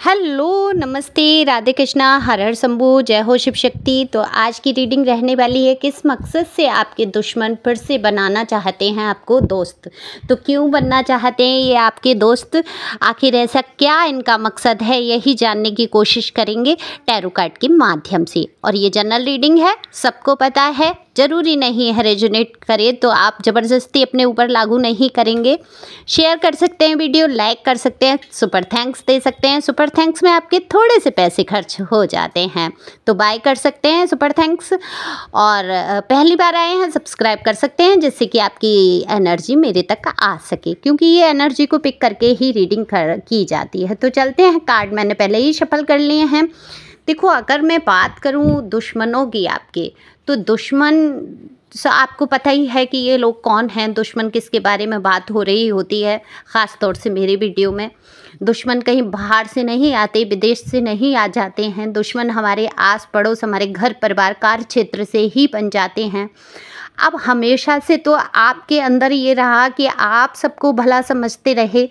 Hello, नमस्ते, राधे कृष्णा, हर हर शंभू, जय हो शिव शक्ति। तो आज की रीडिंग रहने वाली है किस मकसद से आपके दुश्मन फिर से बनाना चाहते हैं आपको दोस्त। तो क्यों बनना चाहते हैं ये आपके दोस्त, आखिर ऐसा क्या इनका मकसद है, यही जानने की कोशिश करेंगे टैरो कार्ड के माध्यम से। और ये जनरल रीडिंग है, सबको पता है, ज़रूरी नहीं है रेजोनेट करे तो आप ज़बरदस्ती अपने ऊपर लागू नहीं करेंगे। शेयर कर सकते हैं वीडियो, लाइक कर सकते हैं, सुपर थैंक्स दे सकते हैं। सुपर थैंक्स में आपके थोड़े से पैसे खर्च हो जाते हैं तो बाय कर सकते हैं सुपर थैंक्स। और पहली बार आए हैं सब्सक्राइब कर सकते हैं जिससे कि आपकी एनर्जी मेरे तक आ सके, क्योंकि ये एनर्जी को पिक करके ही रीडिंग की जाती है। तो चलते हैं, कार्ड मैंने पहले ही शफल कर लिए हैं। देखो, अगर मैं बात करूं दुश्मनों की आपके, तो दुश्मन आपको पता ही है कि ये लोग कौन हैं, दुश्मन किसके बारे में बात हो रही होती है। ख़ास तौर से मेरे वीडियो में दुश्मन कहीं बाहर से नहीं आते, विदेश से नहीं आ जाते हैं। दुश्मन हमारे आस पड़ोस, हमारे घर परिवार, कार्य क्षेत्र से ही बन जाते हैं। अब हमेशा से तो आपके अंदर ये रहा कि आप सबको भला समझते रहे,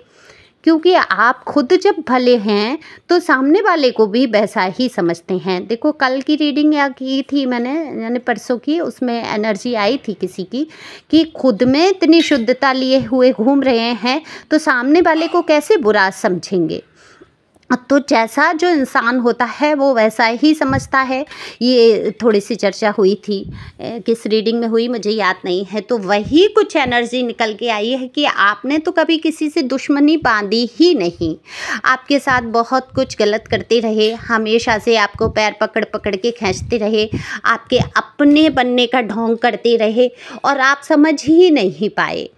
क्योंकि आप खुद जब भले हैं तो सामने वाले को भी वैसा ही समझते हैं। देखो, कल की रीडिंग या की थी मैंने, यानी परसों की, उसमें एनर्जी आई थी किसी की कि खुद में इतनी शुद्धता लिए हुए घूम रहे हैं तो सामने वाले को कैसे बुरा समझेंगे। तो जैसा जो इंसान होता है वो वैसा ही समझता है। ये थोड़ी सी चर्चा हुई थी, किस रीडिंग में हुई मुझे याद नहीं है। तो वही कुछ एनर्जी निकल के आई है कि आपने तो कभी किसी से दुश्मनी बांधी ही नहीं, आपके साथ बहुत कुछ गलत करते रहे, हमेशा से आपको पैर पकड़ पकड़ के खींचते रहे, आपके अपने बनने का ढोंग करते रहे और आप समझ ही नहीं पाए।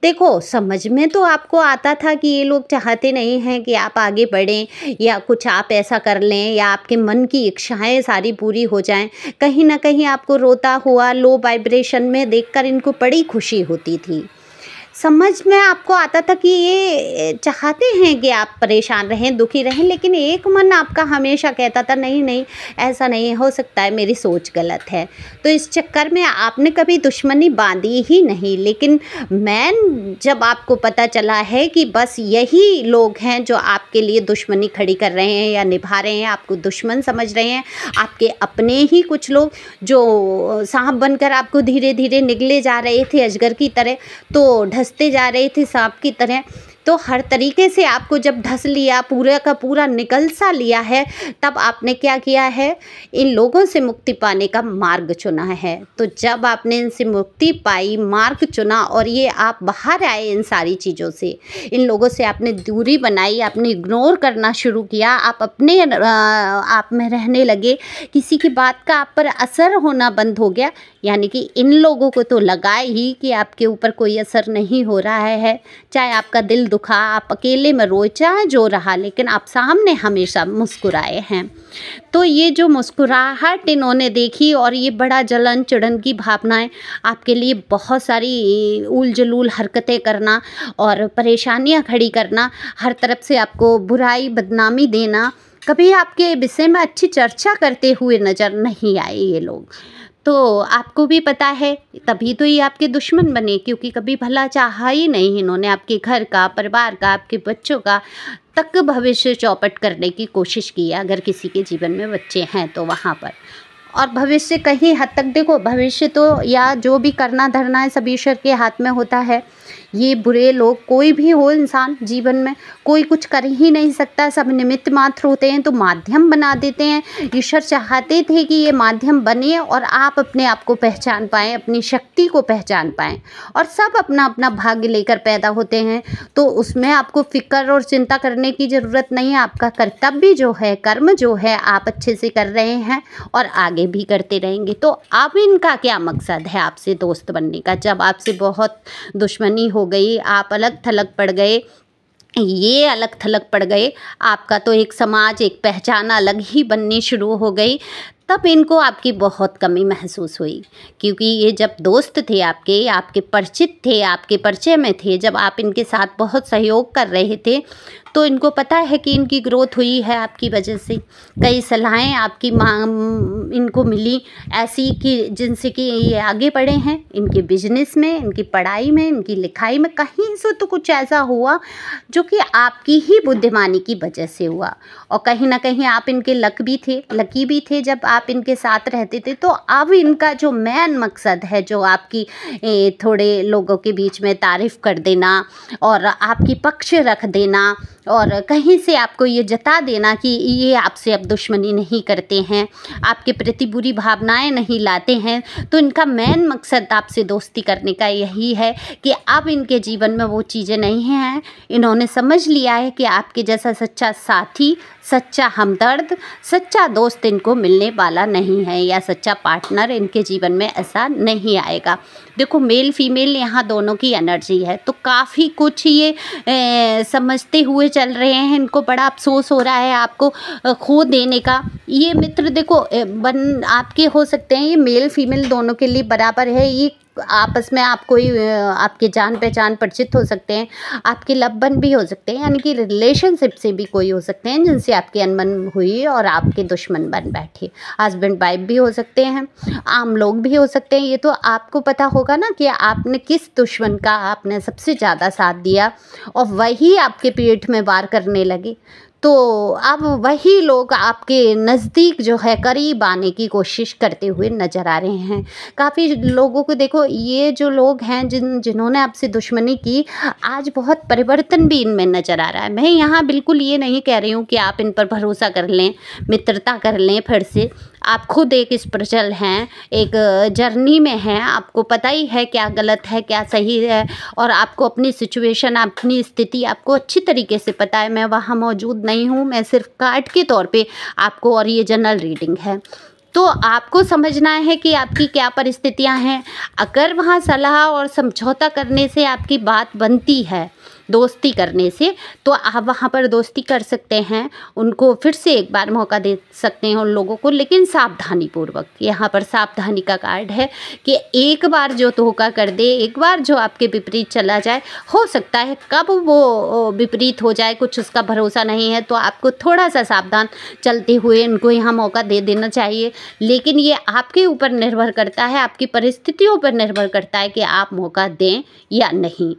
देखो, समझ में तो आपको आता था कि ये लोग चाहते नहीं हैं कि आप आगे बढ़ें या कुछ आप ऐसा कर लें या आपके मन की इच्छाएं सारी पूरी हो जाएं। कहीं ना कहीं आपको रोता हुआ लो वाइब्रेशन में देखकर इनको बड़ी खुशी होती थी। समझ में आपको आता था कि ये चाहते हैं कि आप परेशान रहें, दुखी रहें, लेकिन एक मन आपका हमेशा कहता था नहीं नहीं, ऐसा नहीं हो सकता है, मेरी सोच गलत है। तो इस चक्कर में आपने कभी दुश्मनी बांधी ही नहीं। लेकिन जब आपको पता चला है कि बस यही लोग हैं जो आपके लिए दुश्मनी खड़ी कर रहे हैं या निभा रहे हैं, आपको दुश्मन समझ रहे हैं, आपके अपने ही कुछ लोग जो सांप बनकर आपको धीरे धीरे निगले जा रहे थे अजगर की तरह, तो ढसते जा रहे थे सांप की तरह, तो हर तरीके से आपको जब ढस लिया, पूरा का पूरा निकल सा लिया है, तब आपने क्या किया है, इन लोगों से मुक्ति पाने का मार्ग चुना है। तो जब आपने इनसे मुक्ति पाई, मार्ग चुना और ये आप बाहर आए इन सारी चीज़ों से, इन लोगों से आपने दूरी बनाई, आपने इग्नोर करना शुरू किया, आप अपने आप में रहने लगे, किसी की बात का आप पर असर होना बंद हो गया। यानी कि इन लोगों को तो लगा ही कि आपके ऊपर कोई असर नहीं हो रहा है, चाहे आपका दिल दुखा, आप अकेले में रोए, चाहे जो रहा, लेकिन आप सामने हमेशा मुस्कुराए हैं। तो ये जो मुस्कुराहट इन्होंने देखी और ये बड़ा जलन चिढ़न की भावनाएं, आपके लिए बहुत सारी उल जलूल हरकतें करना और परेशानियां खड़ी करना, हर तरफ से आपको बुराई बदनामी देना, कभी आपके विषय में अच्छी चर्चा करते हुए नज़र नहीं आए ये लोग। तो आपको भी पता है, तभी तो ये आपके दुश्मन बने, क्योंकि कभी भला चाहा ही नहीं इन्होंने आपके घर का, परिवार का, आपके बच्चों का तक भविष्य चौपट करने की कोशिश की है। अगर किसी के जीवन में बच्चे हैं तो वहाँ पर, और भविष्य कहीं हद तक, देखो भविष्य तो या जो भी करना धरना है सब ईश्वर के हाथ में होता है। ये बुरे लोग, कोई भी हो इंसान जीवन में, कोई कुछ कर ही नहीं सकता, सब निमित्त मात्र होते हैं, तो माध्यम बना देते हैं। ईश्वर चाहते थे कि ये माध्यम बने और आप अपने आप को पहचान पाएँ, अपनी शक्ति को पहचान पाएँ। और सब अपना अपना भाग्य लेकर पैदा होते हैं, तो उसमें आपको फिक्र और चिंता करने की ज़रूरत नहीं है। आपका कर्तव्य जो है, कर्म जो है, आप अच्छे से कर रहे हैं और आगे भी करते रहेंगे। तो अब इनका क्या मकसद है आपसे दोस्त बनने का, जब आपसे बहुत दुश्मनी हो गई, आप अलग थलग पड़ गए, ये अलग थलग पड़ गए, आपका तो एक समाज, एक पहचान अलग ही बननी शुरू हो गई, तब इनको आपकी बहुत कमी महसूस हुई, क्योंकि ये जब दोस्त थे आपके परिचित थे, आपके परिचय में थे, जब आप इनके साथ बहुत सहयोग कर रहे थे, तो इनको पता है कि इनकी ग्रोथ हुई है आपकी वजह से। कई सलाहें आपकी इनको मिली ऐसी कि जिनसे कि ये आगे बढ़े हैं इनके बिजनेस में, इनकी पढ़ाई में, इनकी लिखाई में। कहीं से तो कुछ ऐसा हुआ जो कि आपकी ही बुद्धिमानी की वजह से हुआ, और कहीं ना कहीं आप इनके लकी भी थे जब आप इनके साथ रहते थे। तो अब इनका जो मेन मकसद है, जो आपकी थोड़े लोगों के बीच में तारीफ़ कर देना और आपकी पक्ष रख देना और कहीं से आपको ये जता देना कि ये आपसे अब दुश्मनी नहीं करते हैं, आपके प्रति बुरी भावनाएं नहीं लाते हैं, तो इनका मेन मकसद आपसे दोस्ती करने का यही है कि अब इनके जीवन में वो चीज़ें नहीं हैं। इन्होंने समझ लिया है कि आपके जैसा सच्चा साथी, सच्चा हमदर्द, सच्चा दोस्त इनको मिलने वाला नहीं है, या सच्चा पार्टनर इनके जीवन में ऐसा नहीं आएगा। देखो, मेल फीमेल यहाँ दोनों की एनर्जी है, तो काफ़ी कुछ ये समझते हुए चल रहे हैं। इनको बड़ा अफसोस हो रहा है आपको खो देने का। ये मित्र देखो आपके हो सकते हैं, ये मेल फीमेल दोनों के लिए बराबर है। ये आपस में आप कोई आपके जान पहचान परिचित हो सकते हैं, आपके लव भी हो सकते हैं, यानी कि रिलेशनशिप से भी कोई हो सकते हैं जिनसे आपकी अनबन हुई और आपके दुश्मन बन बैठे। हस्बैंड वाइफ भी हो सकते हैं, आम लोग भी हो सकते हैं। ये तो आपको पता होगा ना कि आपने किस दुश्मन का आपने सबसे ज़्यादा साथ दिया और वही आपके पेट में वार करने लगे। तो अब वही लोग आपके नज़दीक जो है करीब आने की कोशिश करते हुए नज़र आ रहे हैं। काफ़ी लोगों को देखो, ये जो लोग हैं जिन्होंने आपसे दुश्मनी की, आज बहुत परिवर्तन भी इनमें नज़र आ रहा है। मैं यहाँ बिल्कुल ये नहीं कह रही हूँ कि आप इन पर भरोसा कर लें, मित्रता कर लें फिर से। आप खुद एक स्पिरिचुअल हैं, एक जर्नी में हैं, आपको पता ही है क्या गलत है क्या सही है, और आपको अपनी सिचुएशन, अपनी स्थिति आपको अच्छी तरीके से पता है। मैं वहाँ मौजूद नहीं हूँ, मैं सिर्फ कार्ड के तौर पे आपको, और ये जनरल रीडिंग है, तो आपको समझना है कि आपकी क्या परिस्थितियाँ हैं। अगर वहाँ सलाह और समझौता करने से आपकी बात बनती है, दोस्ती करने से, तो आप वहाँ पर दोस्ती कर सकते हैं, उनको फिर से एक बार मौका दे सकते हैं उन लोगों को, लेकिन सावधानी पूर्वक। यहाँ पर सावधानी का कार्ड है कि एक बार जो धोखा कर दे, एक बार जो आपके विपरीत चला जाए, हो सकता है कब वो विपरीत हो जाए कुछ उसका भरोसा नहीं है, तो आपको थोड़ा सा सावधान चलते हुए इनको यहाँ मौका दे देना चाहिए। लेकिन ये आपके ऊपर निर्भर करता है, आपकी परिस्थितियों पर निर्भर करता है कि आप मौका दें या नहीं।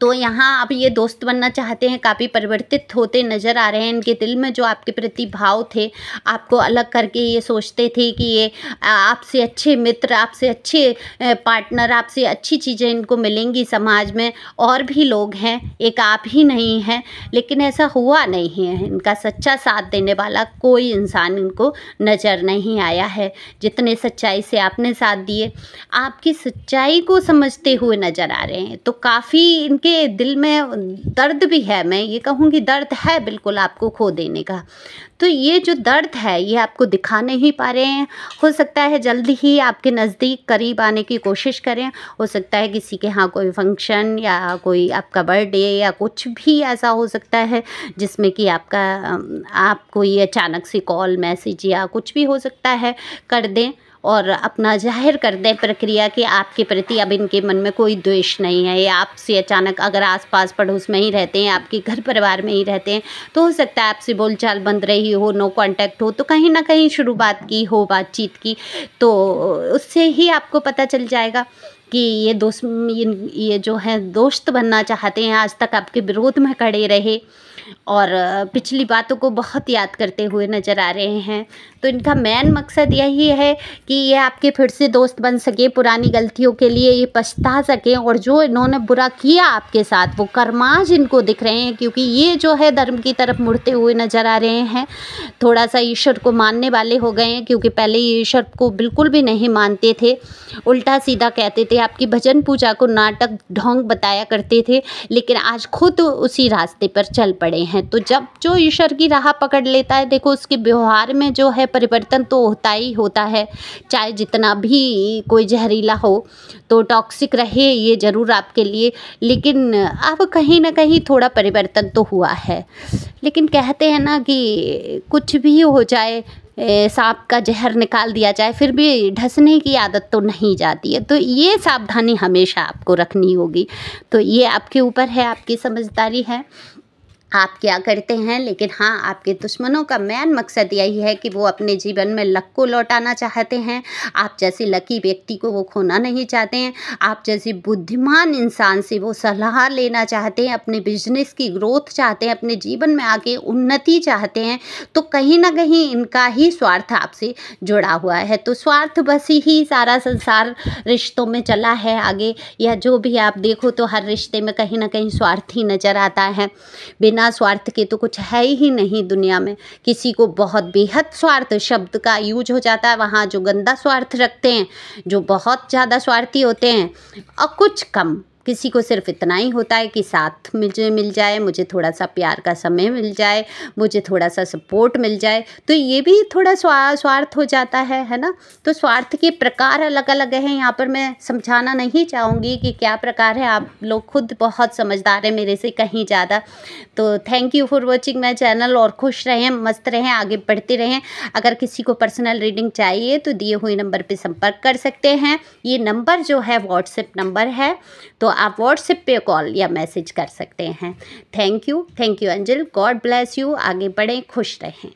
तो यहाँ अब ये दोस्त बनना चाहते हैं, काफ़ी परिवर्तित होते नज़र आ रहे हैं। इनके दिल में जो आपके प्रति भाव थे, आपको अलग करके ये सोचते थे कि ये आपसे अच्छे मित्र, आपसे अच्छे पार्टनर, आपसे अच्छी चीज़ें इनको मिलेंगी समाज में, और भी लोग हैं, एक आप ही नहीं हैं। लेकिन ऐसा हुआ नहीं है, इनका सच्चा साथ देने वाला कोई इंसान इनको नज़र नहीं आया है। जितने सच्चाई से आपने साथ दिए, आपकी सच्चाई को समझते हुए नज़र आ रहे हैं। तो काफ़ी इनके दिल में दर्द भी है, मैं ये कहूँगी दर्द है बिल्कुल आपको खो देने का। तो ये जो दर्द है ये आपको दिखा नहीं पा रहे हैं। हो सकता है जल्दी ही आपके नज़दीक करीब आने की कोशिश करें। हो सकता है किसी के यहाँ कोई फंक्शन या कोई आपका बर्थडे या कुछ भी ऐसा हो सकता है जिसमें कि आपको ये अचानक से कॉल, मैसेज या कुछ भी हो सकता है, कर दें और अपना जाहिर कर दें प्रक्रिया कि आपके प्रति अब इनके मन में कोई द्वेष नहीं है। या आपसे अचानक, अगर आसपास पड़ोस में ही रहते हैं, आपके घर परिवार में ही रहते हैं, तो हो सकता है आपसे बोलचाल बंद रही हो, नो कांटेक्ट हो, तो कहीं ना कहीं शुरुआत की हो बातचीत की, तो उससे ही आपको पता चल जाएगा कि ये जो है दोस्त बनना चाहते हैं, आज तक आपके विरोध में खड़े रहे और पिछली बातों को बहुत याद करते हुए नज़र आ रहे हैं। तो इनका मेन मकसद यही है कि ये आपके फिर से दोस्त बन सके, पुरानी गलतियों के लिए ये पछता सकें, और जो इन्होंने बुरा किया आपके साथ वो कर्माज इनको दिख रहे हैं, क्योंकि ये जो है धर्म की तरफ मुड़ते हुए नज़र आ रहे हैं। थोड़ा सा ईश्वर को मानने वाले हो गए हैं, क्योंकि पहले ये ईश्वर को बिल्कुल भी नहीं मानते थे, उल्टा सीधा कहते थे, आपकी भजन पूजा को नाटक ढोंग बताया करते थे, लेकिन आज खुद उसी रास्ते पर चल पड़े पड़े हैं। तो जब जो ईश्वर की राह पकड़ लेता है, देखो उसके व्यवहार में जो है परिवर्तन तो होता ही होता है। चाहे जितना भी कोई जहरीला हो, तो टॉक्सिक रहे ये ज़रूर आपके लिए, लेकिन अब कहीं ना कहीं थोड़ा परिवर्तन तो हुआ है। लेकिन कहते हैं ना कि कुछ भी हो जाए, सांप का जहर निकाल दिया जाए, फिर भी ढसने की आदत तो नहीं जाती है। तो ये सावधानी हमेशा आपको रखनी होगी। तो ये आपके ऊपर है, आपकी समझदारी है, आप क्या करते हैं। लेकिन हाँ, आपके दुश्मनों का मेन मकसद यही है कि वो अपने जीवन में लक को लौटाना चाहते हैं। आप जैसे लकी व्यक्ति को वो खोना नहीं चाहते हैं। आप जैसे बुद्धिमान इंसान से वो सलाह लेना चाहते हैं, अपने बिजनेस की ग्रोथ चाहते हैं, अपने जीवन में आगे उन्नति चाहते हैं। तो कहीं ना कहीं इनका ही स्वार्थ आपसे जुड़ा हुआ है। तो स्वार्थ बस ही सारा संसार रिश्तों में चला है आगे, या जो भी आप देखो तो हर रिश्ते में कहीं ना कहीं स्वार्थ ही नज़र आता है। बिना स्वार्थ के तो कुछ है ही नहीं दुनिया में। किसी को बहुत बेहद स्वार्थ शब्द का यूज हो जाता है, वहाँ जो गंदा स्वार्थ रखते हैं, जो बहुत ज़्यादा स्वार्थी होते हैं, और कुछ कम, किसी को सिर्फ इतना ही होता है कि साथ मुझे मिल जाए, मुझे थोड़ा सा प्यार का समय मिल जाए, मुझे थोड़ा सा सपोर्ट मिल जाए। तो ये भी थोड़ा स्वार्थ हो जाता है ना। तो स्वार्थ के प्रकार अलग अलग हैं। यहाँ पर मैं समझाना नहीं चाहूँगी कि क्या प्रकार है, आप लोग खुद बहुत समझदार हैं मेरे से कहीं ज़्यादा। तो thank you for watching my channel, और खुश रहें, मस्त रहें, आगे बढ़ते रहें। अगर किसी को पर्सनल रीडिंग चाहिए तो दिए हुए नंबर पर संपर्क कर सकते हैं। ये नंबर जो है व्हाट्सएप नंबर है, तो आप व्हाट्सएप पे कॉल या मैसेज कर सकते हैं। Thank you angel, God bless you. आगे बढ़ें, खुश रहें।